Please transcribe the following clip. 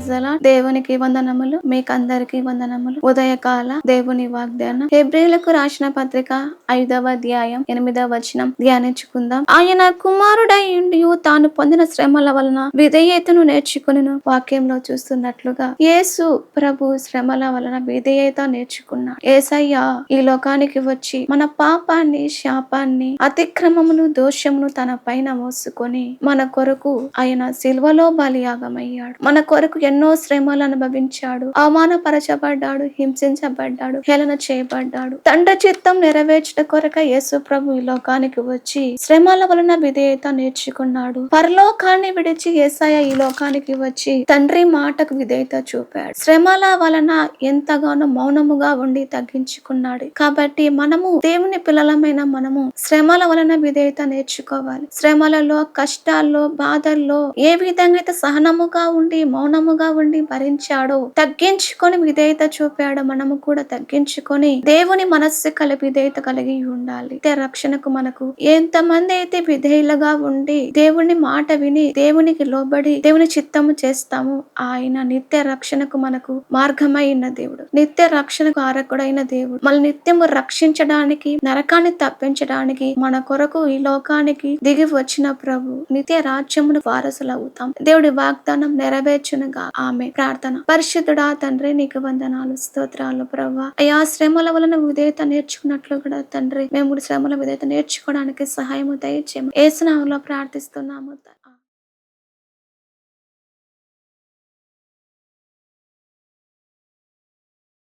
Praise the lord. దేవునికి వందనములు, మీకందరికి వందనములు. ఉదయకాల దేవుని వాగ్దానం హెబ్రీయులకు రాసిన పత్రిక 5వ అధ్యాయం 8వ వచనం ధ్యానించుకుందాం. ఆయన కుమారుడైయుండి తాను పొందిన శ్రమల వలన విధేయతను నేర్చుకొనెను. వాక్యంలో చూస్తున్నట్లుగా యేసు ప్రభు శ్రమల వలన విధేయత నేర్చుకున్నాడు. యేసయ్య ఈ లోకానికి వచ్చి మన పాపాన్ని, శాపాన్ని, అతిక్రమమును, దోషమును తన పైన మోసుకొని మన కొరకు ఆయన సిలువలో బలియాగమయ్యాడు. మన కొరకు ఎన్నో శ్రమలు అనుభవించాడు. అవమానపరచబడ్డాడు, హింసించబడ్డాడు, హేళన చేయబడ్డాడు. తండ్రి చిత్తం నెరవేర్చుట కొరక యేసు ప్రభు ఈ లోకానికి వచ్చి శ్రమల వలన విధేయత నేర్చుకున్నాడు. పరలోకాన్ని విడిచి యేసయ్య ఈ లోకానికి వచ్చి తండ్రి మాటకు విధేయత చూపాడు. శ్రమల వలన ఎంతగానో మౌనముగా ఉండి తగ్గించుకున్నాడు. కాబట్టి మనము దేవుని పిల్లలమైన మనము శ్రమల వలన విధేయత నేర్చుకోవాలి. శ్రమలలో, కష్టాల్లో, బాధల్లో ఏ విధంగా అయితే సహనముగా ఉండి మౌనముగా ఉండి భరించాడో, తగ్గించుకొని విధేయత చూపాడో మనము కూడా తగ్గించుకొని దేవుని మనస్సు కలిపి విధేయత కలిగి ఉండాలి. రక్షణకు మనకు ఎంతమంది అయితే విధేయులుగా ఉండి దేవుని మాట విని దేవునికి లోబడి దేవుని చిత్తము చేస్తాము, ఆయన నిత్య రక్షణకు మనకు మార్గమైన దేవుడు, నిత్య రక్షణకు ఆరకుడైన దేవుడు, మన నిత్యము రక్షించడానికి, నరకాన్ని తప్పించడానికి మన కొరకు ఈ లోకానికి దిగి వచ్చిన ప్రభు. నిత్య రాజ్యమును వారసులవుతాం. దేవుడి వాగ్దానం నెరవేర్చునుగా. ఆమె ప్రార్థన. పరిశుద్ధుడా తండ్రి, నీకు వందనాలు, స్తోత్రాలు ప్రభువా. అయా శ్రమల వలన విధేయత నేర్చుకున్నట్లు కూడా తండ్రి మేము శ్రమల విధేయత నేర్చుకోవడానికి సహాయము దయచేయము. యేసు నామములో ప్రార్థిస్తున్నాము.